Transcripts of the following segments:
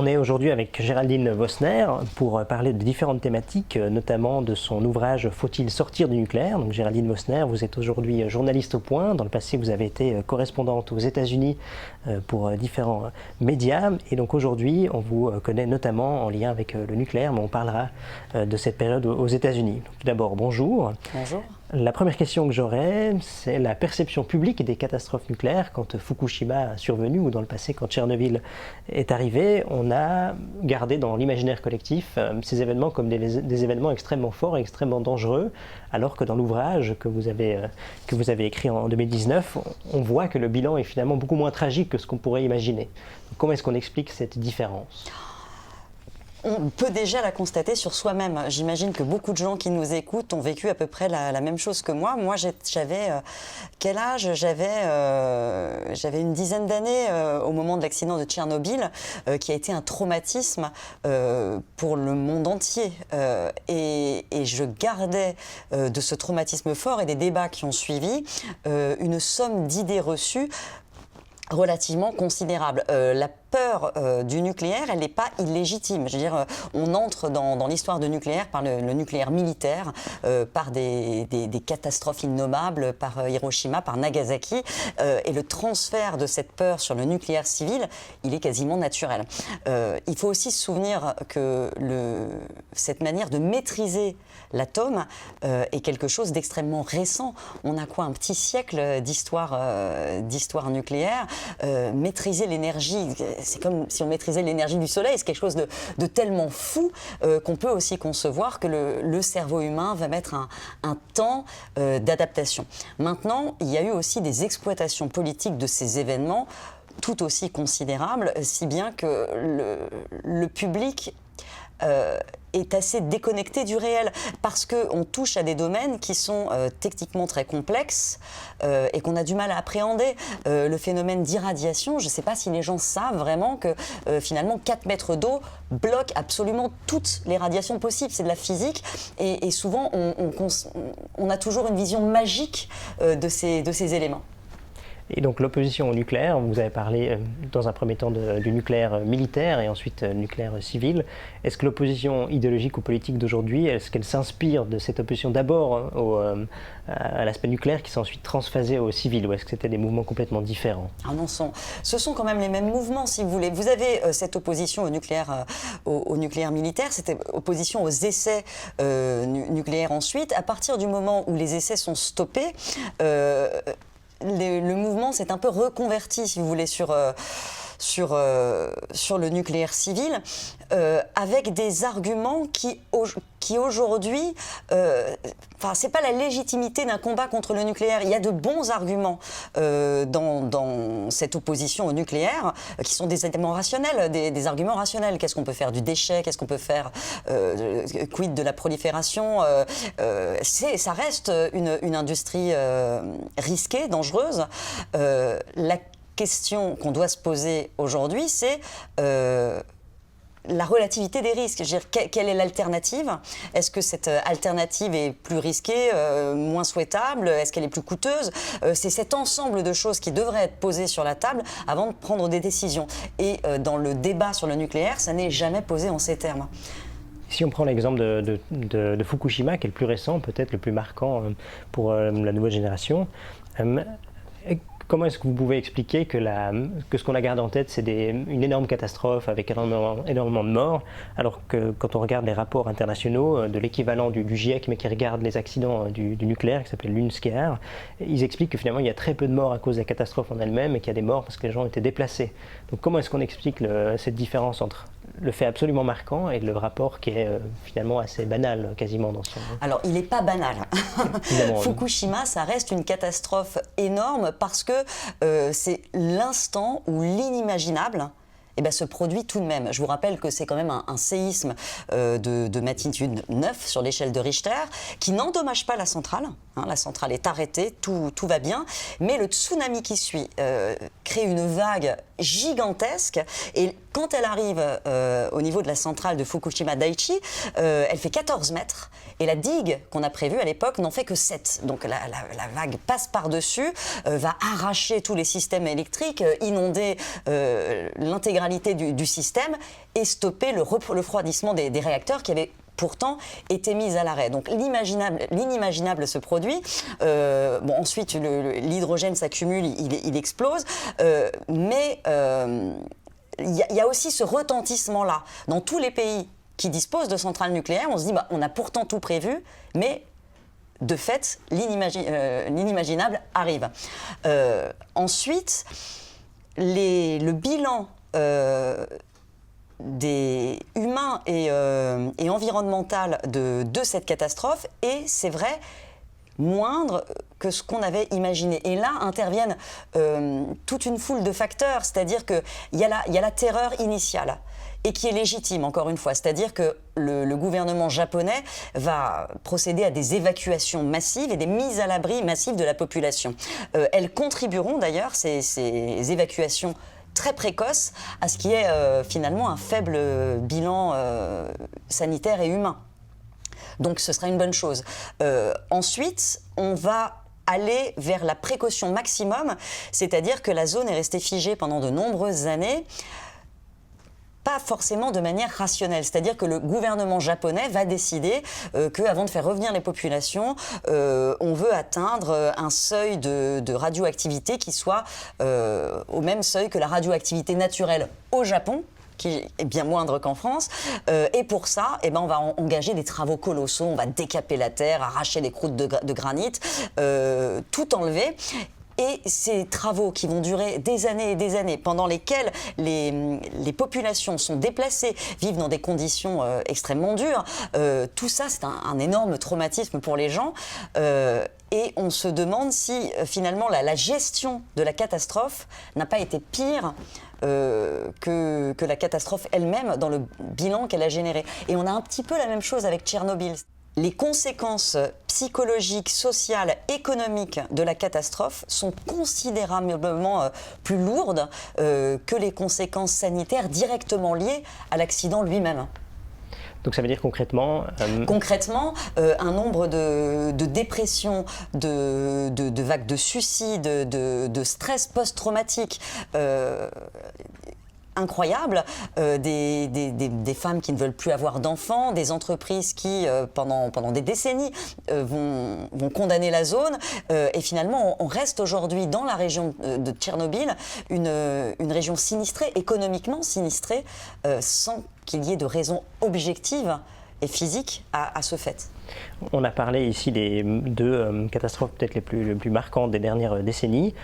On est aujourd'hui avec Géraldine Vosner pour parler de différentes thématiques, notamment de son ouvrage « Faut-il sortir du nucléaire ?» Donc Géraldine Vosner, vous êtes aujourd'hui journaliste au Point. Dans le passé, vous avez été correspondante aux États-Unis pour différents médias. Et donc aujourd'hui, on vous connaît notamment en lien avec le nucléaire, mais on parlera de cette période aux États-Unis. Tout d'abord, bonjour. Bonjour. La première question que j'aurais, c'est la perception publique des catastrophes nucléaires. Quand Fukushima a survenu ou dans le passé quand Tchernobyl est arrivé, on a gardé dans l'imaginaire collectif ces événements comme des événements extrêmement forts et extrêmement dangereux, alors que dans l'ouvrage que vous avez écrit en 2019, on voit que le bilan est finalement beaucoup moins tragique que ce qu'on pourrait imaginer. Comment est-ce qu'on explique cette différence ? On peut déjà la constater sur soi-même. J'imagine que beaucoup de gens qui nous écoutent ont vécu à peu près la même chose que moi. Moi, j'avais quel âge ? J'avais une dizaine d'années au moment de l'accident de Tchernobyl, qui a été un traumatisme pour le monde entier. Et je gardais de ce traumatisme fort et des débats qui ont suivi une somme d'idées reçues relativement considérable. La peur du nucléaire, elle n'est pas illégitime. Je veux dire, on entre dans l'histoire du nucléaire par le nucléaire militaire, par des catastrophes innommables, par Hiroshima, par Nagasaki, et le transfert de cette peur sur le nucléaire civil, il est quasiment naturel. Il faut aussi se souvenir que cette manière de maîtriser l'atome est quelque chose d'extrêmement récent. On a quoi, un petit siècle d'histoire nucléaire. Maîtriser l'énergie, c'est comme si on maîtrisait l'énergie du soleil, c'est quelque chose de tellement fou qu'on peut aussi concevoir que le cerveau humain va mettre un temps d'adaptation. Maintenant, il y a eu aussi des exploitations politiques de ces événements tout aussi considérables, si bien que le public est assez déconnecté du réel parce qu'on touche à des domaines qui sont techniquement très complexes et qu'on a du mal à appréhender. Le phénomène d'irradiation, je ne sais pas si les gens savent vraiment que finalement 4 mètres d'eau bloquent absolument toutes les radiations possibles. C'est de la physique et souvent on a toujours une vision magique de ces éléments. Et donc l'opposition au nucléaire, vous avez parlé dans un premier temps du nucléaire militaire et ensuite nucléaire civil. Est-ce que l'opposition idéologique ou politique d'aujourd'hui, est-ce qu'elle s'inspire de cette opposition d'abord à l'aspect nucléaire qui s'est ensuite transphasé au civil, ou est-ce que c'était des mouvements complètement différents ? Ah non, ce sont quand même les mêmes mouvements, si vous voulez. Vous avez cette opposition au nucléaire militaire, cette opposition aux essais nucléaires ensuite. À partir du moment où les essais sont stoppés, le mouvement s'est un peu reconverti, si vous voulez, sur le nucléaire civil, avec des arguments qui aujourd'hui, c'est pas la légitimité d'un combat contre le nucléaire. Il y a de bons arguments dans cette opposition au nucléaire, qui sont des éléments rationnels, des arguments rationnels. Qu'est-ce qu'on peut faire du déchet ? Qu'est-ce qu'on peut faire quid de la prolifération ? Ça reste une industrie risquée, dangereuse. La question qu'on doit se poser aujourd'hui, c'est la relativité des risques. Je veux dire, quelle est l'alternative ? Est-ce que cette alternative est plus risquée, moins souhaitable ? Est-ce qu'elle est plus coûteuse ? C'est cet ensemble de choses qui devraient être posées sur la table avant de prendre des décisions. Et dans le débat sur le nucléaire, ça n'est jamais posé en ces termes. Si on prend l'exemple de Fukushima, qui est le plus récent, peut-être le plus marquant pour la nouvelle génération, comment est-ce que vous pouvez expliquer que ce qu'on a gardé en tête, c'est une énorme catastrophe avec énormément de morts, alors que quand on regarde les rapports internationaux de l'équivalent du GIEC, mais qui regarde les accidents du nucléaire, qui s'appelle l'UNSCEAR, ils expliquent que finalement il y a très peu de morts à cause de la catastrophe en elle-même et qu'il y a des morts parce que les gens étaient déplacés. Donc comment est-ce qu'on explique cette différence entre le fait absolument marquant et le rapport qui est finalement assez banal quasiment dans son... Alors il n'est pas banal. Fukushima, ça reste une catastrophe énorme parce que c'est l'instant où l'inimaginable se produit tout de même. Je vous rappelle que c'est quand même un séisme de magnitude 9 sur l'échelle de Richter qui n'endommage pas la centrale. La centrale est arrêtée, tout va bien. Mais le tsunami qui suit crée une vague gigantesque. Et quand elle arrive au niveau de la centrale de Fukushima Daiichi, elle fait 14 mètres. Et la digue qu'on a prévue à l'époque n'en fait que 7. Donc la vague passe par-dessus, va arracher tous les systèmes électriques, inonder l'intégralité du système et stopper le refroidissement des réacteurs qui avaient pourtant été mis à l'arrêt. Donc l'inimaginable se produit. Ensuite, l'hydrogène s'accumule, il explose. Mais il y a aussi ce retentissement-là. Dans tous les pays qui disposent de centrales nucléaires, on se dit on a pourtant tout prévu, mais de fait, l'inimaginable arrive. Ensuite, le bilan des humains et environnemental de cette catastrophe est, c'est vrai, moindre que ce qu'on avait imaginé. Et là interviennent toute une foule de facteurs, c'est-à-dire qu'il y a la terreur initiale, et qui est légitime, encore une fois. C'est-à-dire que le gouvernement japonais va procéder à des évacuations massives et des mises à l'abri massives de la population. Elles contribueront d'ailleurs, ces évacuations très précoces, à ce qui est finalement un faible bilan sanitaire et humain. Donc ce sera une bonne chose. Ensuite, on va aller vers la précaution maximum, c'est-à-dire que la zone est restée figée pendant de nombreuses années, pas forcément de manière rationnelle. C'est-à-dire que le gouvernement japonais va décider qu'avant de faire revenir les populations, on veut atteindre un seuil de radioactivité qui soit au même seuil que la radioactivité naturelle au Japon, qui est bien moindre qu'en France. Et pour ça, on va engager des travaux colossaux. On va décaper la terre, arracher les croûtes de granit, tout enlever. Et ces travaux qui vont durer des années et des années, pendant lesquels les populations sont déplacées, vivent dans des conditions extrêmement dures, tout ça, c'est un énorme traumatisme pour les gens. Et on se demande si, finalement, la gestion de la catastrophe n'a pas été pire que la catastrophe elle-même dans le bilan qu'elle a généré. Et on a un petit peu la même chose avec Tchernobyl. Les conséquences psychologiques, sociales, économiques de la catastrophe sont considérablement plus lourdes que les conséquences sanitaires directement liées à l'accident lui-même. Donc ça veut dire concrètement Concrètement, un nombre de dépressions, de vagues de suicides, de stress post-traumatique incroyable, des femmes qui ne veulent plus avoir d'enfants, des entreprises qui, pendant des décennies, vont condamner la zone. Et finalement, on reste aujourd'hui dans la région de Tchernobyl, une région sinistrée, économiquement sinistrée, sans qu'il y ait de raison objective et physique à ce fait. On a parlé ici des deux catastrophes peut-être les plus marquantes des dernières décennies.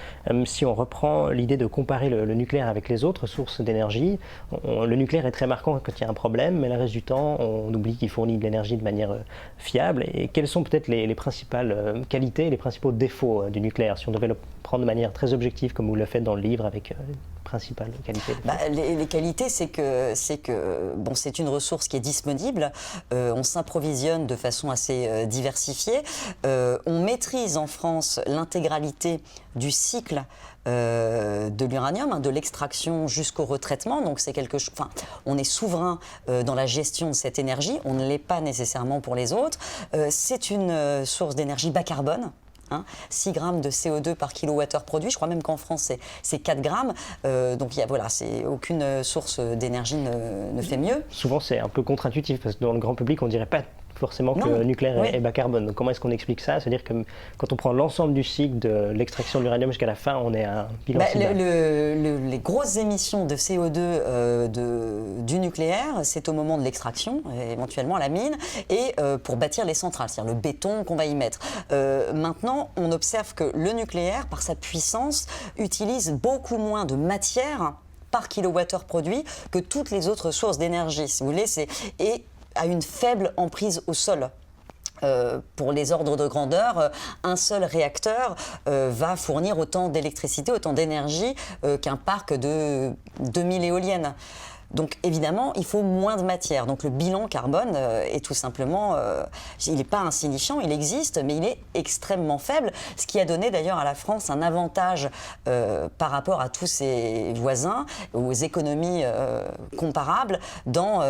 Si on reprend l'idée de comparer le nucléaire avec les autres sources d'énergie, le nucléaire est très marquant quand il y a un problème, mais le reste du temps, on oublie qu'il fournit de l'énergie de manière fiable. Et quelles sont peut-être les principales qualités, les principaux défauts du nucléaire, si on devait le prendre de manière très objective, comme vous le faites dans le livre, avec les principales qualités? Les qualités, c'est que c'est une ressource qui est disponible. On s'approvisionne de façon assez diversifiée. On maîtrise en France l'intégralité du cycle de l'uranium, de l'extraction jusqu'au retraitement. Donc c'est quelque chose. Enfin, on est souverain dans la gestion de cette énergie. On ne l'est pas nécessairement pour les autres. C'est une source d'énergie bas carbone. 6 grammes de CO2 par kilowattheure produit. Je crois même qu'en France, c'est 4 grammes. Donc, aucune source d'énergie ne fait mieux. Souvent, c'est un peu contre-intuitif parce que dans le grand public, on ne dirait pas forcément que le nucléaire est bas carbone. Donc, comment est-ce qu'on explique ça? C'est-à-dire que quand on prend l'ensemble du cycle de l'extraction de l'uranium jusqu'à la fin, on est à un bilan si bas. Les grosses émissions de CO2 du nucléaire, c'est au moment de l'extraction, éventuellement à la mine, et pour bâtir les centrales, c'est-à-dire le béton qu'on va y mettre. Maintenant, on observe que le nucléaire, par sa puissance, utilise beaucoup moins de matière par kilowattheure produit que toutes les autres sources d'énergie, si vous voulez, et a une faible emprise au sol. Pour les ordres de grandeur, un seul réacteur va fournir autant d'électricité, autant d'énergie qu'un parc de 2000 éoliennes. Donc évidemment, il faut moins de matière. Donc le bilan carbone est tout simplement, il n'est pas insignifiant, il existe, mais il est extrêmement faible, ce qui a donné d'ailleurs à la France un avantage par rapport à tous ses voisins, aux économies comparables, dans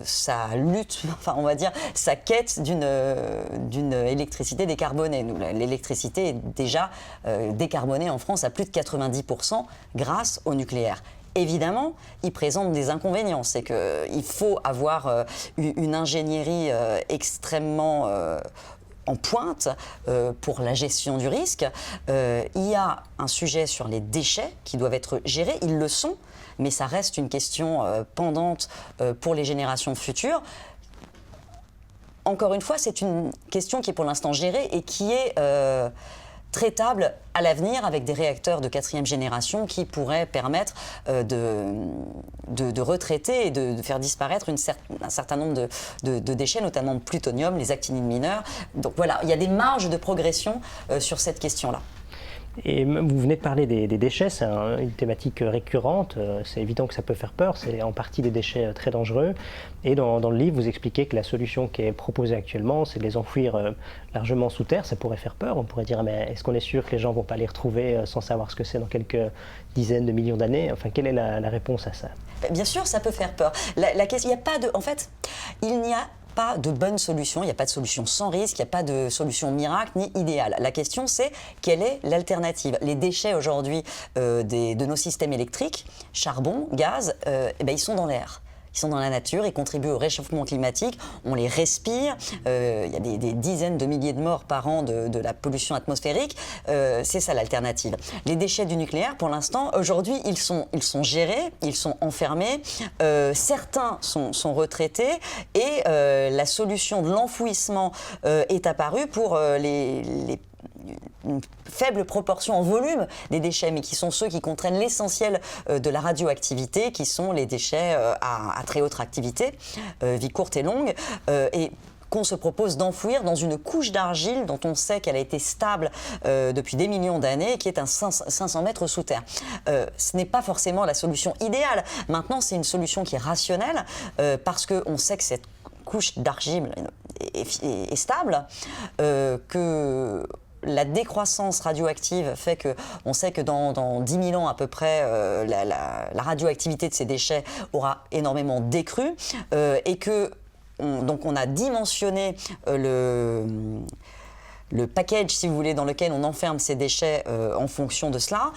sa lutte, enfin on va dire, sa quête d'une électricité décarbonée. L'électricité est déjà décarbonée en France à plus de 90% grâce au nucléaire. Évidemment, il présente des inconvénients. C'est qu'il faut avoir une ingénierie extrêmement en pointe pour la gestion du risque. Il y a un sujet sur les déchets qui doivent être gérés. Ils le sont, mais ça reste une question pendante pour les générations futures. Encore une fois, c'est une question qui est pour l'instant gérée et qui est traitable à l'avenir avec des réacteurs de 4e génération qui pourraient permettre de retraiter et de faire disparaître un certain nombre de déchets, notamment de plutonium, les actinides mineurs. Donc voilà, il y a des marges de progression sur cette question-là. Et vous venez de parler des déchets, c'est une thématique récurrente, c'est évident que ça peut faire peur, c'est en partie des déchets très dangereux. Et dans le livre, vous expliquez que la solution qui est proposée actuellement, c'est de les enfouir largement sous terre. Ça pourrait faire peur, on pourrait dire, mais est-ce qu'on est sûr que les gens ne vont pas les retrouver sans savoir ce que c'est dans quelques dizaines de millions d'années? Enfin, quelle est la réponse à ça? Bien sûr, ça peut faire peur. Il n'y a pas de... En fait, il n'y a pas de bonne solution, il n'y a pas de solution sans risque, il n'y a pas de solution miracle ni idéale. La question c'est quelle est l'alternative? Les déchets aujourd'hui de nos systèmes électriques, charbon, gaz, ils sont dans l'air. Ils sont dans la nature, ils contribuent au réchauffement climatique, on les respire, il y a des dizaines de milliers de morts par an de la pollution atmosphérique, c'est ça l'alternative. Les déchets du nucléaire, pour l'instant, aujourd'hui, ils sont gérés, ils sont enfermés, certains sont retraités et la solution de l'enfouissement est apparue pour une faible proportion en volume des déchets, mais qui sont ceux qui contraignent l'essentiel de la radioactivité, qui sont les déchets à très haute réactivité, vie courte et longue, et qu'on se propose d'enfouir dans une couche d'argile dont on sait qu'elle a été stable depuis des millions d'années et qui est à 500 mètres sous terre. Ce n'est pas forcément la solution idéale. Maintenant, c'est une solution qui est rationnelle parce qu'on sait que cette couche d'argile est stable, que la décroissance radioactive fait qu'on sait que dans 10 000 ans à peu près, la radioactivité de ces déchets aura énormément décru et que donc on a dimensionné le package, si vous voulez, dans lequel on enferme ces déchets en fonction de cela.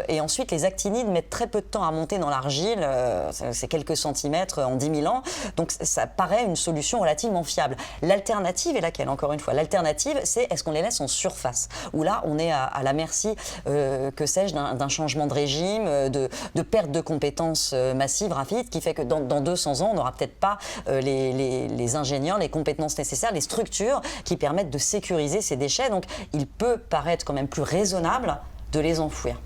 Et ensuite, les actinides mettent très peu de temps à monter dans l'argile, c'est quelques centimètres en 10 000 ans. Donc ça paraît une solution relativement fiable. L'alternative est laquelle, encore une fois? L'alternative, c'est est-ce qu'on les laisse en surface? Où là, on est à la merci, que sais-je, d'un changement de régime, de perte de compétences massives, rapides, qui fait que dans 200 ans, on n'aura peut-être pas les ingénieurs, les compétences nécessaires, les structures qui permettent de sécuriser ces déchets, donc il peut paraître quand même plus raisonnable de les enfouir.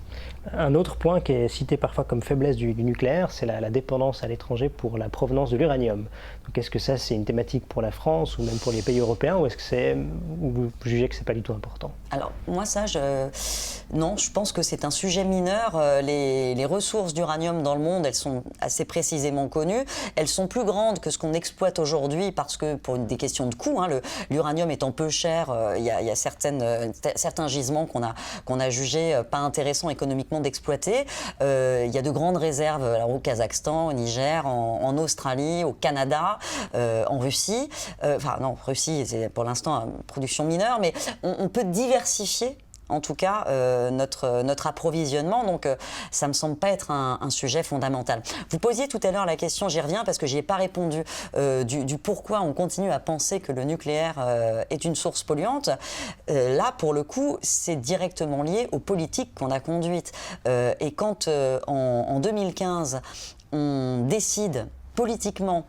Un autre point qui est cité parfois comme faiblesse du nucléaire, c'est la dépendance à l'étranger pour la provenance de l'uranium. Donc est-ce que ça c'est une thématique pour la France ou même pour les pays européens, ou est-ce que vous jugez que c'est pas du tout important? Alors moi non, je pense que c'est un sujet mineur. Les ressources d'uranium dans le monde, elles sont assez précisément connues. Elles sont plus grandes que ce qu'on exploite aujourd'hui parce que pour des questions de coût, l'uranium étant peu cher, il y a certains gisements qu'on a jugés pas intéressants économiquement d'exploiter. Il y a de grandes réserves alors, au Kazakhstan, au Niger, en Australie, au Canada, en Russie. Russie, c'est pour l'instant une production mineure, mais on peut diversifier en tout cas notre approvisionnement, donc ça me semble pas être un sujet fondamental. Vous posiez tout à l'heure la question, j'y reviens parce que j'y ai pas répondu, du pourquoi on continue à penser que le nucléaire est une source polluante. Là, pour le coup, c'est directement lié aux politiques qu'on a conduites. Et quand en 2015, on décide politiquement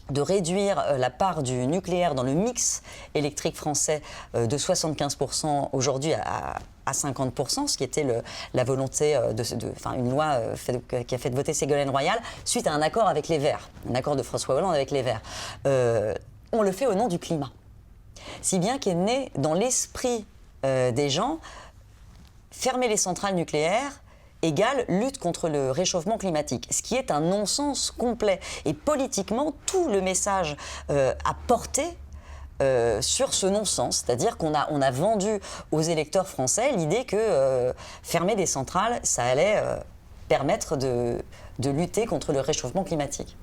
de réduire la part du nucléaire dans le mix électrique français de 75% aujourd'hui à 50%, ce qui était la volonté une loi qui a fait voter Ségolène Royal suite à un accord avec les Verts, un accord de François Hollande avec les Verts. On le fait au nom du climat. Si bien qu'est né dans l'esprit des gens fermer les centrales nucléaires égale lutte contre le réchauffement climatique, ce qui est un non-sens complet. Et politiquement, tout le message a porté sur ce non-sens, c'est-à-dire qu'on a vendu aux électeurs français l'idée que fermer des centrales, ça allait permettre de lutter contre le réchauffement climatique.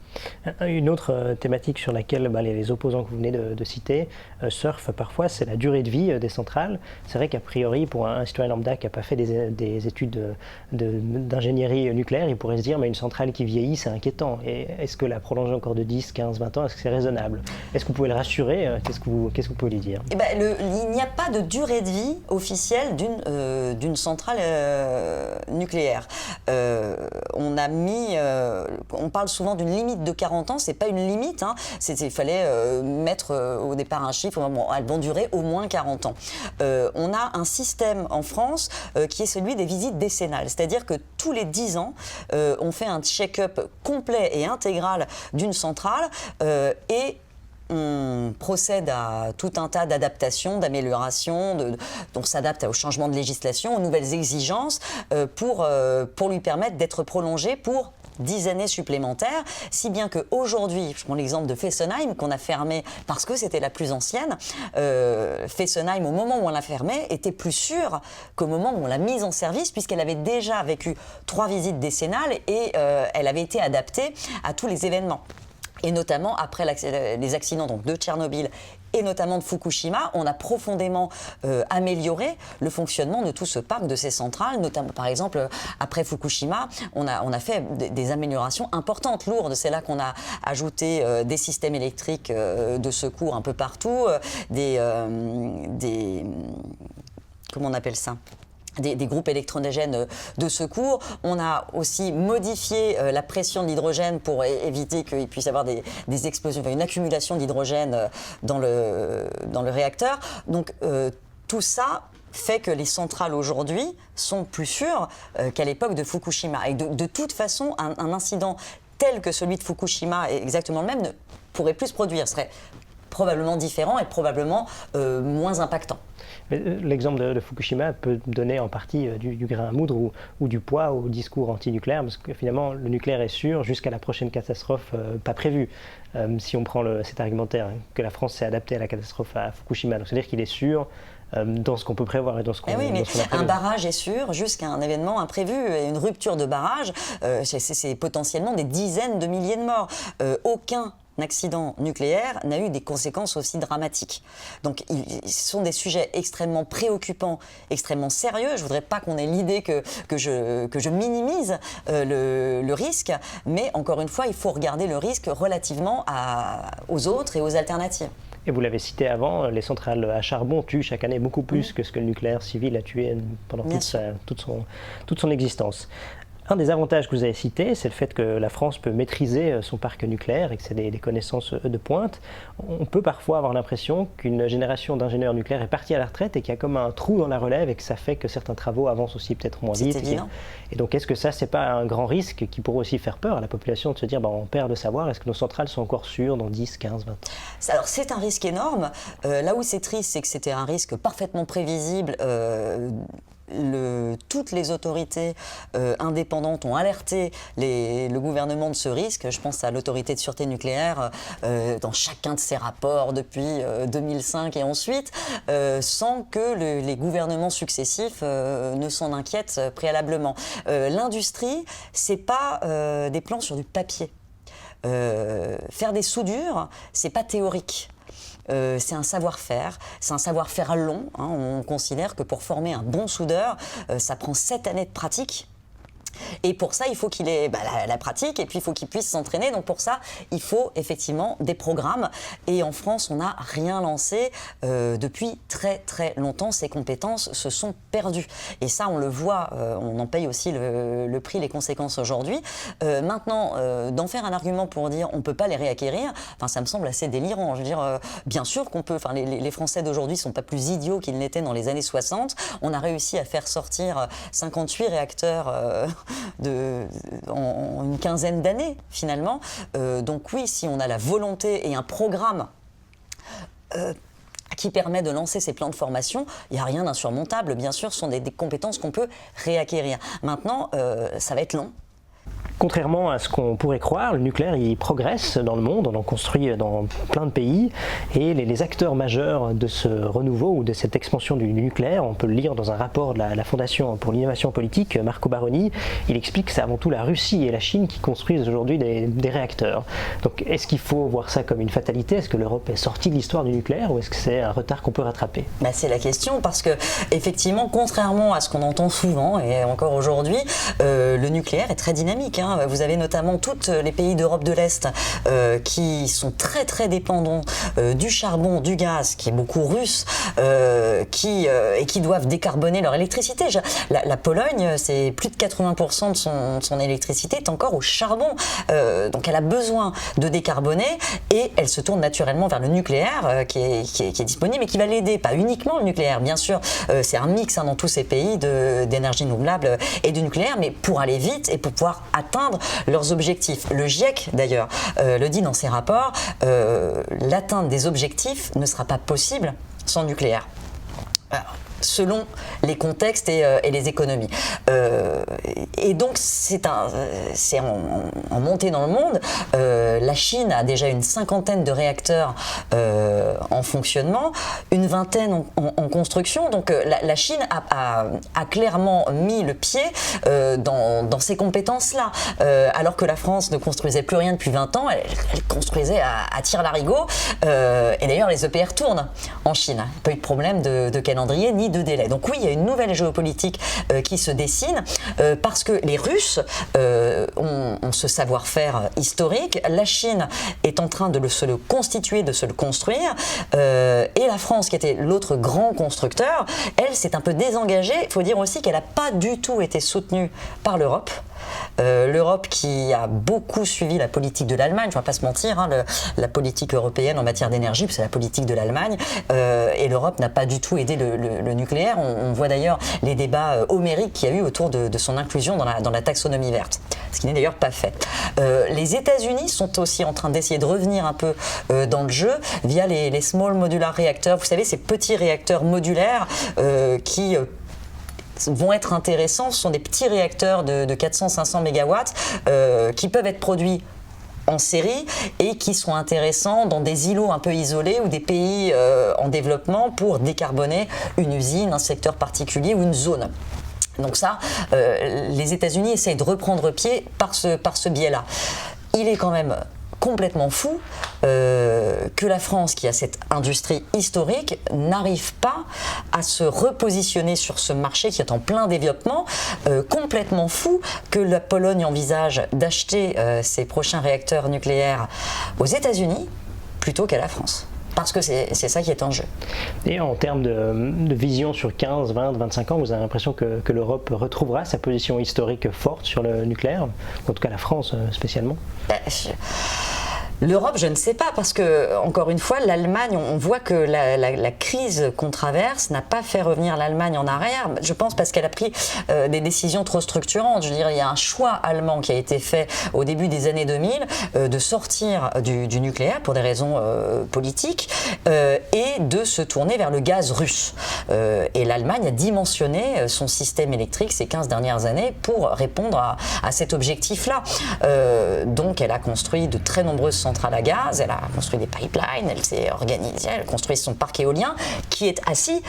Une autre thématique sur laquelle les opposants que vous venez de citer surfent parfois, c'est la durée de vie des centrales. C'est vrai qu'a priori, pour un citoyen lambda qui n'a pas fait des études d'ingénierie nucléaire, il pourrait se dire mais une centrale qui vieillit, c'est inquiétant. Et est-ce que la prolonger encore de 10, 15, 20 ans, est-ce que c'est raisonnable? Est-ce que vous pouvez le rassurer? Qu'est-ce que vous pouvez lui dire? Il n'y a pas de durée de vie officielle d'une centrale nucléaire. On parle souvent d'une limite de 40 ans, c'est pas une limite, hein. Il fallait mettre au départ un chiffre, elles vont durer au moins 40 ans. On a un système en France qui est celui des visites décennales, c'est-à-dire que tous les 10 ans, on fait un check-up complet et intégral d'une centrale et on procède à tout un tas d'adaptations, d'améliorations, on s'adapte au changement de législation, aux nouvelles exigences pour lui permettre d'être prolongé pour 10 années supplémentaires, si bien qu'aujourd'hui, je prends l'exemple de Fessenheim qu'on a fermé parce que c'était la plus ancienne, Fessenheim au moment où on l'a fermée était plus sûre qu'au moment où on l'a mise en service puisqu'elle avait déjà vécu 3 visites décennales et elle avait été adaptée à tous les événements. Et notamment après les accidents donc, de Tchernobyl et notamment de Fukushima, on a profondément amélioré le fonctionnement de tout ce parc, de ces centrales. Notamment, par exemple, après Fukushima, on a fait des améliorations importantes, lourdes. C'est là qu'on a ajouté des systèmes électriques de secours un peu partout, comment on appelle ça ? Des groupes électrogènes de secours. On a aussi modifié la pression de l'hydrogène pour éviter qu'il puisse y avoir des explosions, une accumulation d'hydrogène dans le réacteur. Donc tout ça fait que les centrales aujourd'hui sont plus sûres qu'à l'époque de Fukushima. Et de toute façon, un incident tel que celui de Fukushima, exactement le même, ne pourrait plus se produire, serait probablement différent et probablement moins impactant. L'exemple de Fukushima peut donner en partie du grain à moudre ou du poids au discours anti-nucléaire, parce que finalement le nucléaire est sûr jusqu'à la prochaine catastrophe pas prévue. Si on prend cet argumentaire que la France s'est adaptée à la catastrophe à Fukushima, donc c'est-à-dire qu'il est sûr dans ce qu'on peut prévoir et dans ce qu'on oui, mais a prévu. Un barrage est sûr jusqu'à un événement imprévu. Et une rupture de barrage, c'est potentiellement des dizaines de milliers de morts. Aucun accident nucléaire n'a eu des conséquences aussi dramatiques. Donc, ce sont des sujets extrêmement préoccupants, extrêmement sérieux. Je ne voudrais pas qu'on ait l'idée que je minimise le risque, mais encore une fois, il faut regarder le risque relativement aux autres et aux alternatives. Et vous l'avez cité avant, les centrales à charbon tuent chaque année beaucoup plus que ce que le nucléaire civil a tué pendant toute son existence. Un des avantages que vous avez cité, c'est le fait que la France peut maîtriser son parc nucléaire et que c'est des connaissances de pointe. On peut parfois avoir l'impression qu'une génération d'ingénieurs nucléaires est partie à la retraite et qu'il y a comme un trou dans la relève et que ça fait que certains travaux avancent aussi peut-être moins vite. Et donc est-ce que ça, c'est pas un grand risque qui pourrait aussi faire peur à la population de se dire on perd de savoir, est-ce que nos centrales sont encore sûres dans 10, 15, 20 ans? Alors c'est un risque énorme. Là où c'est triste, c'est que c'était un risque parfaitement prévisible. Toutes les autorités indépendantes ont alerté le gouvernement de ce risque. Je pense à l'autorité de sûreté nucléaire dans chacun de ses rapports depuis 2005 et ensuite, sans que les gouvernements successifs ne s'en inquiètent préalablement. L'industrie, c'est pas des plans sur du papier. Faire des soudures, c'est pas théorique. C'est un savoir-faire, c'est un savoir-faire long. On considère que pour former un bon soudeur, ça prend 7 années de pratique. Et pour ça, il faut qu'il ait la pratique et puis il faut qu'il puisse s'entraîner. Donc pour ça, il faut effectivement des programmes. Et en France, on n'a rien lancé depuis très très longtemps. Ces compétences se sont perdues. Et ça, on le voit, on en paye aussi le prix, les conséquences aujourd'hui. Maintenant, d'en faire un argument pour dire on ne peut pas les réacquérir, ça me semble assez délirant. Je veux dire, bien sûr qu'on peut. Les Français d'aujourd'hui ne sont pas plus idiots qu'ils n'étaient dans les années 60. On a réussi à faire sortir 58 réacteurs en une quinzaine d'années finalement. Donc oui, si on a la volonté et un programme qui permet de lancer ces plans de formation. Il n'y a rien d'insurmontable, bien sûr, ce sont des compétences qu'on peut réacquérir. Maintenant, ça va être long. Contrairement à ce qu'on pourrait croire, le nucléaire il progresse dans le monde, on en construit dans plein de pays et les acteurs majeurs de ce renouveau ou de cette expansion du nucléaire, on peut le lire dans un rapport de la Fondation pour l'innovation politique, Marco Baroni, il explique que c'est avant tout la Russie et la Chine qui construisent aujourd'hui des réacteurs. Donc est-ce qu'il faut voir ça comme une fatalité? Est-ce que l'Europe est sortie de l'histoire du nucléaire ou est-ce que c'est un retard qu'on peut rattraper? C'est la question parce que effectivement, contrairement à ce qu'on entend souvent et encore aujourd'hui, le nucléaire est très dynamique. Vous avez notamment tous les pays d'Europe de l'Est qui sont très très dépendants du charbon, du gaz, qui est beaucoup russe, et qui doivent décarboner leur électricité. La Pologne, c'est plus de 80% de son électricité est encore au charbon. Donc elle a besoin de décarboner et elle se tourne naturellement vers le nucléaire qui est disponible et qui va l'aider. Pas uniquement le nucléaire, bien sûr. C'est un mix dans tous ces pays d'énergie renouvelable et du nucléaire, mais pour aller vite et pour pouvoir atteindre leurs objectifs. Le GIEC, d'ailleurs, le dit dans ses rapports, l'atteinte des objectifs ne sera pas possible sans nucléaire. Alors, selon les contextes et les économies. Et donc, c'est en montée dans le monde. La Chine a déjà une 50aine de réacteurs en fonctionnement, une vingtaine en construction. Donc, la Chine a clairement mis le pied dans ces compétences-là. Alors que la France ne construisait plus rien depuis 20 ans, elle construisait à tire-larigot. Et d'ailleurs, les EPR tournent en Chine. Il n'y a pas eu de problème de calendrier ni de délai. Donc oui, il y a une nouvelle géopolitique qui se dessine parce que les Russes ont ce savoir-faire historique. La Chine est en train de se le constituer, de se le construire. Et la France, qui était l'autre grand constructeur, elle s'est un peu désengagée. Il faut dire aussi qu'elle n'a pas du tout été soutenue par l'Europe. L'Europe qui a beaucoup suivi la politique de l'Allemagne, je ne vais pas se mentir, la politique européenne en matière d'énergie, c'est la politique de l'Allemagne, et l'Europe n'a pas du tout aidé le nucléaire. On voit d'ailleurs les débats homériques qu'il y a eu autour de son inclusion dans la taxonomie verte, ce qui n'est d'ailleurs pas fait. Les États-Unis sont aussi en train d'essayer de revenir un peu dans le jeu via les Small Modular Reactors, vous savez, ces petits réacteurs modulaires qui vont être intéressants. Ce sont des petits réacteurs de 400-500 MW qui peuvent être produits en série et qui sont intéressants dans des îlots un peu isolés ou des pays en développement pour décarboner une usine, un secteur particulier ou une zone. Donc ça, les États-Unis essayent de reprendre pied par ce biais-là. Il est quand même complètement fou que la France, qui a cette industrie historique, n'arrive pas à se repositionner sur ce marché qui est en plein développement. Complètement fou que la Pologne envisage d'acheter ses prochains réacteurs nucléaires aux États-Unis plutôt qu'à la France. Parce que c'est ça qui est en jeu. Et en termes de vision sur 15, 20, 25 ans, vous avez l'impression que l'Europe retrouvera sa position historique forte sur le nucléaire? En tout cas la France spécialement? L'Europe, je ne sais pas, parce que, encore une fois, l'Allemagne, on voit que la crise qu'on traverse n'a pas fait revenir l'Allemagne en arrière. Je pense parce qu'elle a pris des décisions trop structurantes. Je veux dire, il y a un choix allemand qui a été fait au début des années 2000 de sortir du nucléaire pour des raisons politiques et de se tourner vers le gaz russe. Et l'Allemagne a dimensionné son système électrique ces 15 dernières années pour répondre à cet objectif-là. Donc, elle a construit de très nombreuses centrale à gaz, elle a construit des pipelines, elle s'est organisée, elle a construit son parc éolien qui est assis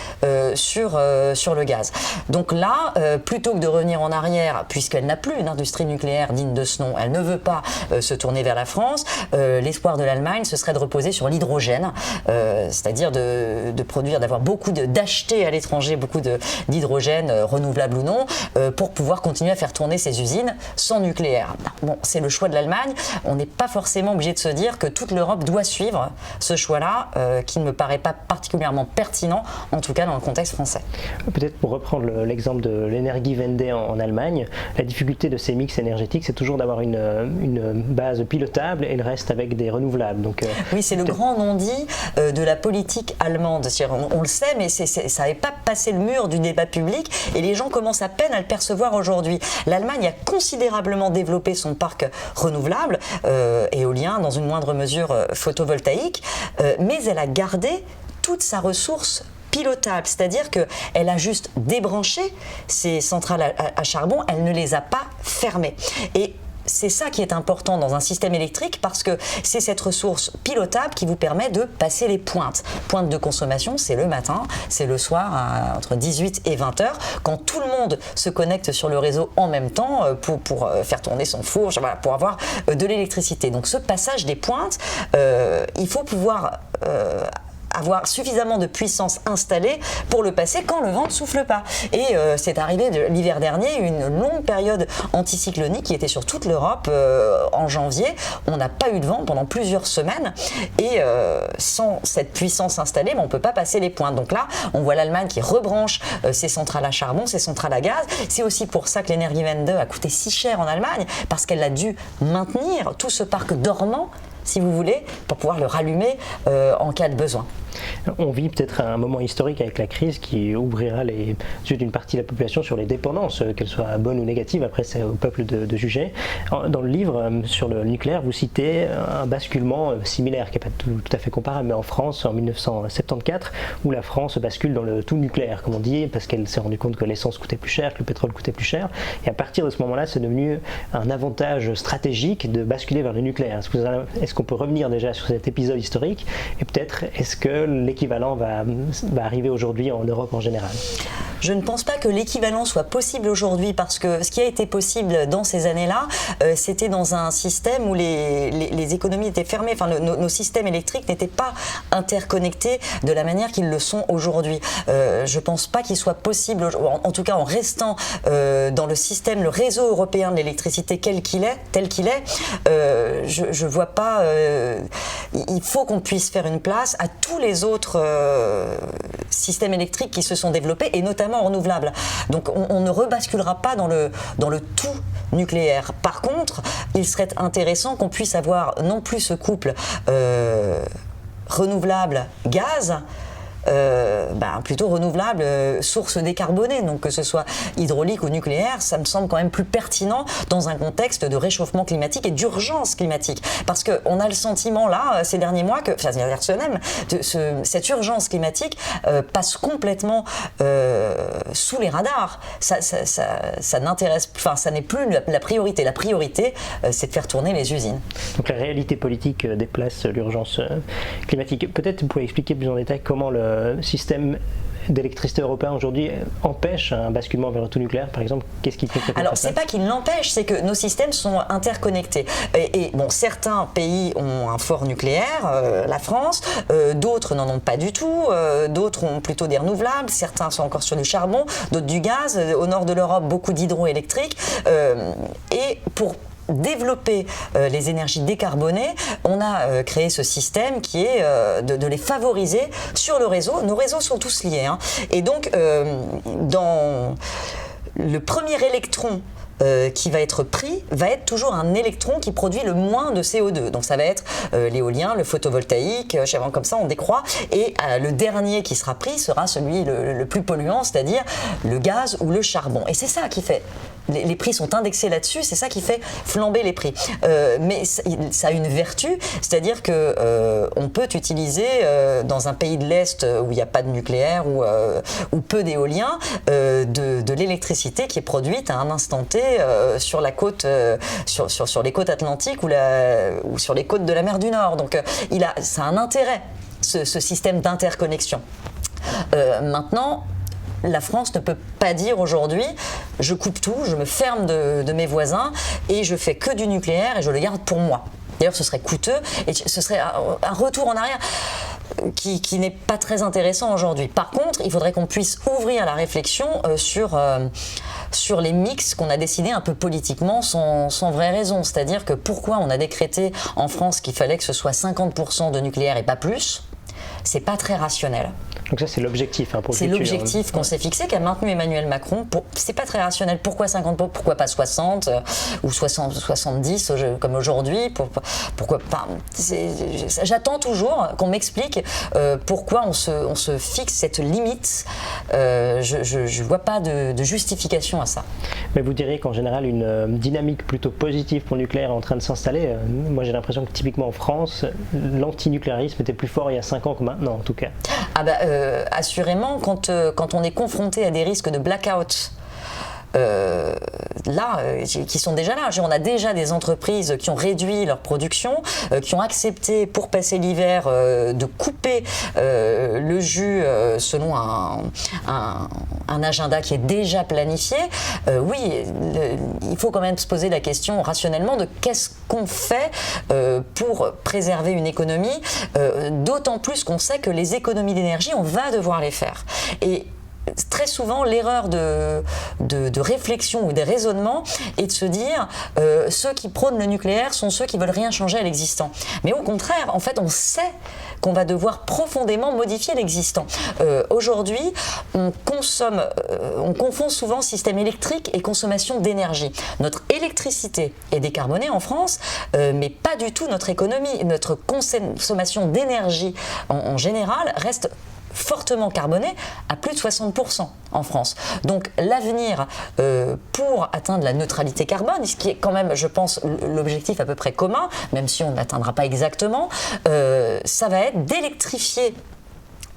sur le gaz. Donc là, plutôt que de revenir en arrière, puisqu'elle n'a plus une industrie nucléaire digne de ce nom, elle ne veut pas se tourner vers la France, l'espoir de l'Allemagne, ce serait de reposer sur l'hydrogène, c'est-à-dire de produire, d'avoir d'acheter à l'étranger beaucoup d'hydrogène, renouvelable ou non, pour pouvoir continuer à faire tourner ces usines sans nucléaire. Bon, c'est le choix de l'Allemagne, on n'est pas forcément obligé de se dire que toute l'Europe doit suivre ce choix-là, qui ne me paraît pas particulièrement pertinent, en tout cas dans le contexte français. Peut-être pour reprendre l'exemple de l'Energiewende en Allemagne, la difficulté de ces mix énergétiques, c'est toujours d'avoir une base pilotable et le reste avec des renouvelables. Donc, oui, c'est le grand non-dit de la politique allemande. On le sait, mais ça n'avait pas passé le mur du débat public et les gens commencent à peine à le percevoir aujourd'hui. L'Allemagne a considérablement développé son parc renouvelable, éolien, dans une moindre mesure photovoltaïque, mais elle a gardé toute sa ressource pilotable, c'est-à-dire qu'elle a juste débranché ses centrales à charbon, elle ne les a pas fermées. Et c'est ça qui est important dans un système électrique parce que c'est cette ressource pilotable qui vous permet de passer les pointes. Pointe de consommation, c'est le matin, c'est le soir entre 18 et 20 heures, quand tout le monde se connecte sur le réseau en même temps pour faire tourner son four, voilà, pour avoir de l'électricité. Donc ce passage des pointes, il faut pouvoir avoir suffisamment de puissance installée pour le passer quand le vent ne souffle pas. Et c'est arrivé l'hiver dernier, une longue période anticyclonique qui était sur toute l'Europe en janvier. On n'a pas eu de vent pendant plusieurs semaines et sans cette puissance installée, on ne peut pas passer les pointes. Donc là, on voit l'Allemagne qui rebranche ses centrales à charbon, ses centrales à gaz. C'est aussi pour ça que l'Energiewende a coûté si cher en Allemagne, parce qu'elle a dû maintenir tout ce parc dormant, si vous voulez, pour pouvoir le rallumer en cas de besoin. On vit peut-être un moment historique avec la crise qui ouvrira les yeux d'une partie de la population sur les dépendances, qu'elles soient bonnes ou négatives. Après, c'est au peuple de juger. Dans le livre sur le nucléaire, vous citez un basculement similaire, qui n'est pas tout à fait comparable, mais en France, en 1974, où la France bascule dans le tout nucléaire, comme on dit, parce qu'elle s'est rendue compte que l'essence coûtait plus cher, que le pétrole coûtait plus cher. Et à partir de ce moment-là, c'est devenu un avantage stratégique de basculer vers le nucléaire. Est-ce qu'on peut revenir déjà sur cet épisode historique? Et peut-être, est-ce que l'équivalent va arriver aujourd'hui en Europe en général? Je ne pense pas que l'équivalent soit possible aujourd'hui, parce que ce qui a été possible dans ces années-là, c'était dans un système où les économies étaient fermées. Enfin, nos systèmes électriques n'étaient pas interconnectés de la manière qu'ils le sont aujourd'hui. Je ne pense pas qu'il soit possible, en tout cas en restant dans le système, le réseau européen de l'électricité tel qu'il est, je ne vois pas. Il faut qu'on puisse faire une place à tous les autres systèmes électriques qui se sont développés, et notamment renouvelables. Donc on ne rebasculera pas dans le tout nucléaire. Par contre, il serait intéressant qu'on puisse avoir non plus ce couple renouvelable-gaz, plutôt renouvelable, source décarbonée, donc que ce soit hydraulique ou nucléaire, ça me semble quand même plus pertinent dans un contexte de réchauffement climatique et d'urgence climatique. Parce qu'on a le sentiment là, ces derniers mois, que cette urgence climatique passe complètement sous les radars. Ça n'intéresse, ça n'est plus la priorité. La priorité, c'est de faire tourner les usines. Donc la réalité politique déplace l'urgence climatique. Peut-être vous pouvez expliquer plus en détail comment le système d'électricité européen aujourd'hui empêche un basculement vers le tout nucléaire, par exemple? Qu'est-ce qui fait que Alors, c'est pas qu'il l'empêche, c'est que nos systèmes sont interconnectés. Et bon, certains pays ont un fort nucléaire, la France, d'autres n'en ont pas du tout, d'autres ont plutôt des renouvelables, certains sont encore sur du charbon, d'autres du gaz. Au nord de l'Europe, beaucoup d'hydroélectriques. Et pour développer les énergies décarbonées, on a créé ce système qui est de les favoriser sur le réseau. Nos réseaux sont tous liés, hein. Et donc, dans le premier électron qui va être pris, va être toujours un électron qui produit le moins de CO2. Donc ça va être l'éolien, le photovoltaïque, comme ça on décroît. Et le dernier qui sera pris sera celui le plus polluant, c'est-à-dire le gaz ou le charbon. Et c'est ça qui fait... Les prix sont indexés là-dessus, c'est ça qui fait flamber les prix. Mais ça a une vertu, c'est-à-dire qu'on peut utiliser dans un pays de l'Est où il n'y a pas de nucléaire ou peu d'éolien, de l'électricité qui est produite à un instant T sur la côte, sur les côtes atlantiques ou sur les côtes de la mer du Nord. Donc ça a un intérêt, ce système d'interconnexion. Maintenant, la France ne peut pas dire aujourd'hui je coupe tout, je me ferme de mes voisins et je fais que du nucléaire et je le garde pour moi. D'ailleurs, ce serait coûteux et ce serait un retour en arrière qui n'est pas très intéressant aujourd'hui. Par contre, il faudrait qu'on puisse ouvrir la réflexion sur les mix qu'on a décidé un peu politiquement sans vraie raison. C'est-à-dire que pourquoi on a décrété en France qu'il fallait que ce soit 50% de nucléaire et pas plus, c'est pas très rationnel. Donc ça, c'est l'objectif pour le futur. C'est l'objectif qu'on s'est fixé, qu'a maintenu Emmanuel Macron. C'est pas très rationnel. Pourquoi 50%? Pourquoi pas 60 ou 70 comme aujourd'hui? Pourquoi pas? J'attends toujours qu'on m'explique pourquoi on se fixe cette limite. Je vois pas de justification à ça. Mais vous diriez qu'en général, une dynamique plutôt positive pour le nucléaire est en train de s'installer. Moi, j'ai l'impression que typiquement en France, l'antinucléarisme était plus fort il y a 5 ans que maintenant en tout cas. Assurément, quand on est confronté à des risques de blackout, qui sont déjà là. On a déjà des entreprises qui ont réduit leur production, qui ont accepté pour passer l'hiver de couper le jus selon un agenda qui est déjà planifié. Oui, il faut quand même se poser la question rationnellement de qu'est-ce qu'on fait pour préserver une économie, d'autant plus qu'on sait que les économies d'énergie, on va devoir les faire. Et très souvent, l'erreur de réflexion ou des raisonnements est de se dire ceux qui prônent le nucléaire sont ceux qui veulent rien changer à l'existant. Mais au contraire, en fait, on sait qu'on va devoir profondément modifier l'existant. Aujourd'hui, on confond souvent système électrique et consommation d'énergie. Notre électricité est décarbonée en France, mais pas du tout notre économie. Notre consommation d'énergie en général reste fortement carboné à plus de 60% en France. Donc l'avenir pour atteindre la neutralité carbone, ce qui est quand même, je pense, l'objectif à peu près commun, même si on n'atteindra pas exactement, ça va être d'électrifier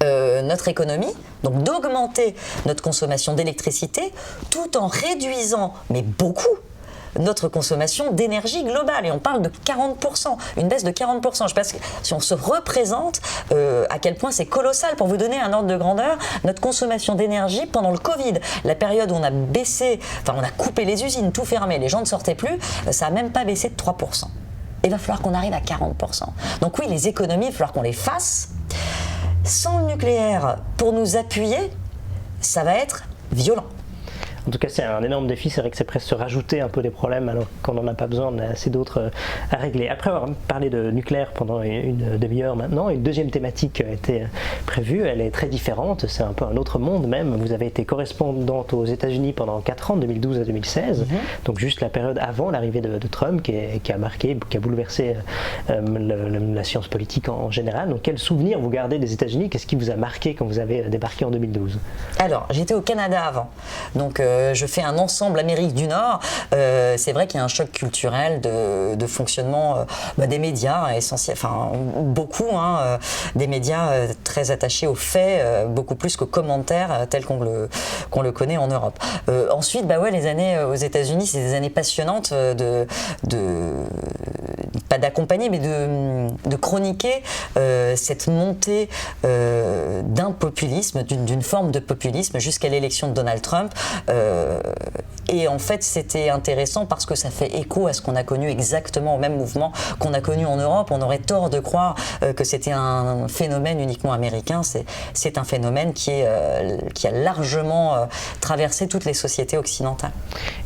notre économie, donc d'augmenter notre consommation d'électricité tout en réduisant, mais beaucoup, notre consommation d'énergie globale. Et on parle de 40%, une baisse de 40%. Je sais pas si on se représente à quel point c'est colossal. Pour vous donner un ordre de grandeur, notre consommation d'énergie pendant le Covid, la période où on a on a coupé les usines, tout fermé, les gens ne sortaient plus, ça n'a même pas baissé de 3%. Il va falloir qu'on arrive à 40%. Donc oui, les économies, il va falloir qu'on les fasse. Sans le nucléaire, pour nous appuyer, ça va être violent. En tout cas, c'est un énorme défi. C'est vrai que c'est presque se rajouter un peu des problèmes alors qu'on n'en a pas besoin. On a assez d'autres à régler. Après avoir parlé de nucléaire pendant une demi-heure maintenant, une deuxième thématique a été prévue. Elle est très différente. C'est un peu un autre monde même. Vous avez été correspondante aux États-Unis pendant 4 ans, de 2012 à 2016. Donc juste la période avant l'arrivée de Trump qui a marqué, qui a bouleversé la science politique en général. Donc quel souvenir vous gardez des États-Unis? Qu'est-ce qui vous a marqué quand vous avez débarqué en 2012? Alors, j'étais au Canada avant. Donc je fais un ensemble Amérique du Nord. C'est vrai qu'il y a un choc culturel de fonctionnement des médias, beaucoup, des médias très attachés aux faits, beaucoup plus qu'aux commentaires tels qu'on le connaît en Europe. Ensuite, les années aux États-Unis, c'est des années passionnantes pas d'accompagner, mais de chroniquer cette montée d'un populisme, d'une forme de populisme jusqu'à l'élection de Donald Trump. Et en fait, c'était intéressant parce que ça fait écho à ce qu'on a connu exactement au même mouvement qu'on a connu en Europe. On aurait tort de croire que c'était un phénomène uniquement américain. C'est un phénomène qui a largement traversé toutes les sociétés occidentales.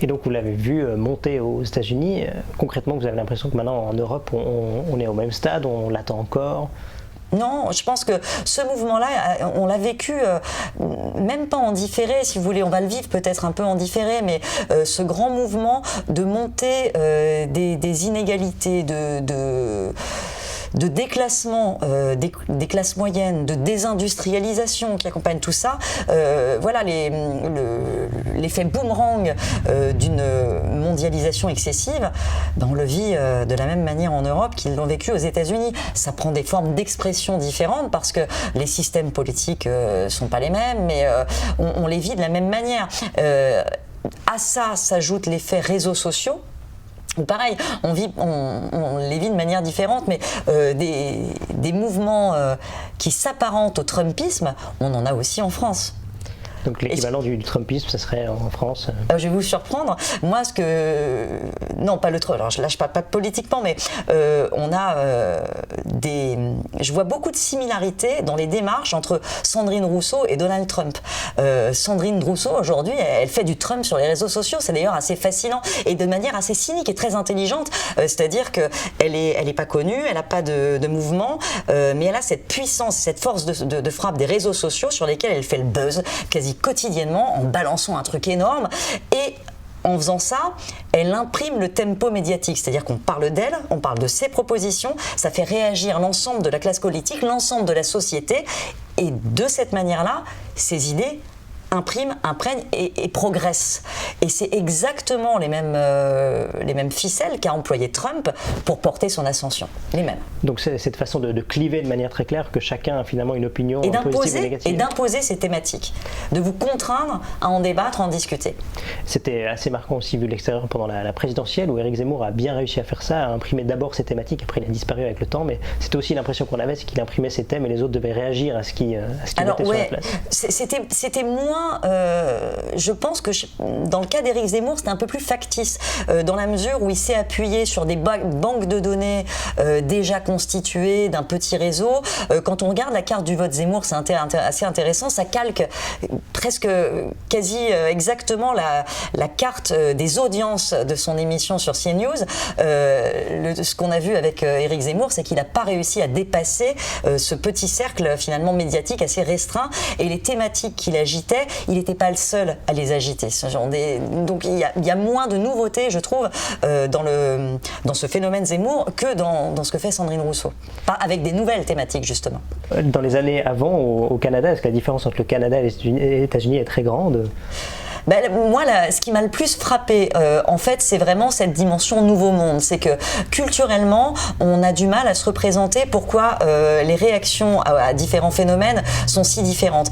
Et donc, vous l'avez vu monter aux États-Unis. Concrètement, vous avez l'impression que maintenant, en Europe, on est au même stade, on l'attend encore? Non, je pense que ce mouvement-là, on l'a vécu même pas en différé, si vous voulez. On va le vivre peut-être un peu en différé, mais ce grand mouvement de montée des inégalités, de déclassement des classes moyennes, de désindustrialisation qui accompagne tout ça, l'effet boomerang d'une mondialisation excessive, on le vit de la même manière en Europe qu'ils l'ont vécu aux États-Unis. Ça prend des formes d'expression différentes parce que les systèmes politiques sont pas les mêmes, mais on les vit de la même manière. À ça s'ajoutent l'effet réseaux sociaux. Pareil, on les vit de manière différente, mais des mouvements qui s'apparentent au Trumpisme, on en a aussi en France. Donc l'équivalent du Trumpisme, ça serait en France? Je vais vous surprendre. Moi, non, pas le Trump. Alors, là, je parle pas politiquement, mais je vois beaucoup de similarités dans les démarches entre Sandrine Rousseau et Donald Trump. Sandrine Rousseau, aujourd'hui, elle fait du Trump sur les réseaux sociaux. C'est d'ailleurs assez fascinant et de manière assez cynique et très intelligente. C'est-à-dire qu'elle est pas connue, elle n'a pas de mouvement, mais elle a cette puissance, cette force de frappe des réseaux sociaux sur lesquels elle fait le buzz quasi quotidiennement en balançant un truc énorme et en faisant ça, elle imprime le tempo médiatique, c'est-à-dire qu'on parle d'elle, on parle de ses propositions, ça fait réagir l'ensemble de la classe politique, l'ensemble de la société et de cette manière-là, ses idées imprime, imprègne et progresse. Et c'est exactement les mêmes ficelles qu'a employé Trump pour porter son ascension. Les mêmes. Donc c'est cette façon de cliver de manière très claire que chacun a finalement une opinion positive ou négative. Et d'imposer ses thématiques. De vous contraindre à en débattre, à en discuter. C'était assez marquant aussi vu de l'extérieur pendant la présidentielle où Éric Zemmour a bien réussi à faire ça, à imprimer d'abord ses thématiques, après il a disparu avec le temps, mais c'était aussi l'impression qu'on avait, c'est qu'il imprimait ses thèmes et les autres devaient réagir à ce qui mettait sur la place. C'était moins, je pense que dans le cas d'Éric Zemmour, c'était un peu plus factice, dans la mesure où il s'est appuyé sur des banques de données déjà constituées d'un petit réseau. Quand on regarde la carte du vote Zemmour, c'est assez intéressant, ça calque presque quasi exactement la carte des audiences de son émission sur CNews. Ce qu'on a vu avec Éric Zemmour, c'est qu'il n'a pas réussi à dépasser ce petit cercle finalement médiatique assez restreint, et les thématiques qu'il agitait, il n'était pas le seul à les agiter. Donc il y a moins de nouveautés, je trouve, dans ce phénomène Zemmour que dans ce que fait Sandrine Rousseau. Pas avec des nouvelles thématiques, justement. Dans les années avant, au Canada, est-ce que la différence entre le Canada et les États-Unis est très grande ? Moi, ce qui m'a le plus frappé, en fait, c'est vraiment cette dimension nouveau monde. C'est que culturellement, on a du mal à se représenter pourquoi les réactions à différents phénomènes sont si différentes.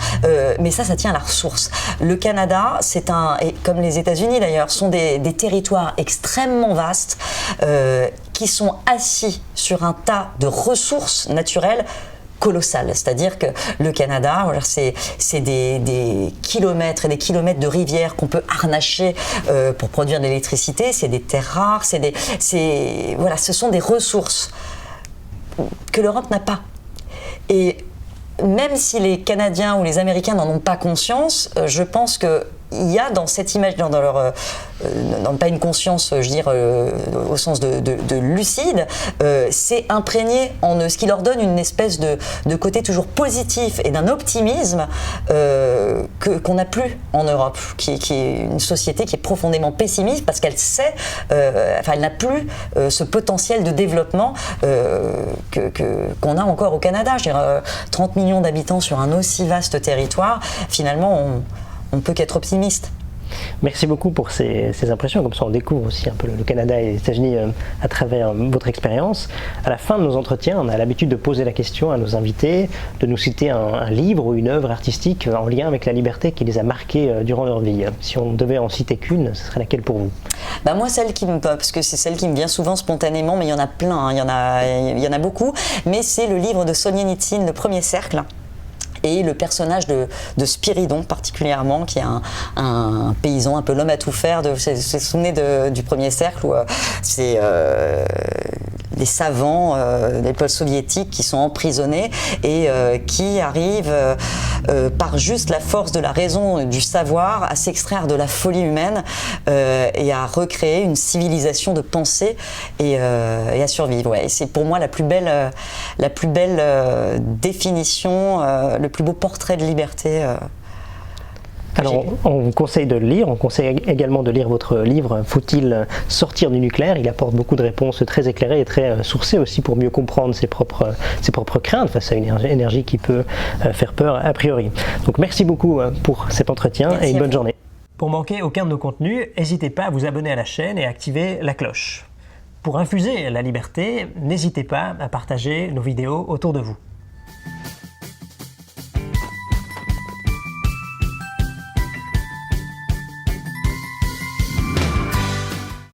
Mais ça tient à la ressource. Le Canada, et comme les États-Unis d'ailleurs, sont des territoires extrêmement vastes qui sont assis sur un tas de ressources naturelles colossal. C'est-à-dire que le Canada, c'est des kilomètres et des kilomètres de rivières qu'on peut harnacher pour produire de l'électricité. C'est des terres rares. Ce sont des ressources que l'Europe n'a pas. Et même si les Canadiens ou les Américains n'en ont pas conscience, je pense que il y a dans cette image, dans leur, pas une conscience, je veux dire, au sens de lucide, c'est imprégné en eux, ce qui leur donne une espèce de côté toujours positif et d'un optimisme qu'on n'a plus en Europe, qui est une société qui est profondément pessimiste parce qu'elle sait, elle n'a plus ce potentiel de développement qu'on a encore au Canada. Je veux dire, 30 millions d'habitants sur un aussi vaste territoire, finalement, on ne peut qu'être optimiste. Merci beaucoup pour ces impressions. Comme ça, on découvre aussi un peu le Canada et les États-Unis à travers votre expérience. À la fin de nos entretiens, on a l'habitude de poser la question à nos invités, de nous citer un livre ou une œuvre artistique en lien avec la liberté qui les a marqués durant leur vie. Si on devait en citer qu'une, ce serait laquelle pour vous ? Moi, parce que c'est celle qui me vient souvent spontanément, mais il y en a plein, il y en a beaucoup. Mais c'est le livre de Solzhenitsyn, Le Premier Cercle. Et le personnage de Spiridon particulièrement, qui est un paysan, un peu l'homme à tout faire. Vous vous souvenez du Premier Cercle où c'est les savants des peuples soviétiques qui sont emprisonnés et qui arrivent par juste la force de la raison, du savoir, à s'extraire de la folie humaine et à recréer une civilisation de pensée et à survivre. Ouais. Et c'est pour moi la plus belle définition, le plus beau portrait de liberté. Alors, on vous conseille de le lire, on conseille également de lire votre livre « Faut-il sortir du nucléaire ?» Il apporte beaucoup de réponses très éclairées et très sourcées aussi pour mieux comprendre ses propres craintes face à une énergie qui peut faire peur a priori. Donc merci beaucoup pour cet entretien et une bonne journée. Pour manquer aucun de nos contenus, n'hésitez pas à vous abonner à la chaîne et à activer la cloche. Pour infuser la liberté, n'hésitez pas à partager nos vidéos autour de vous.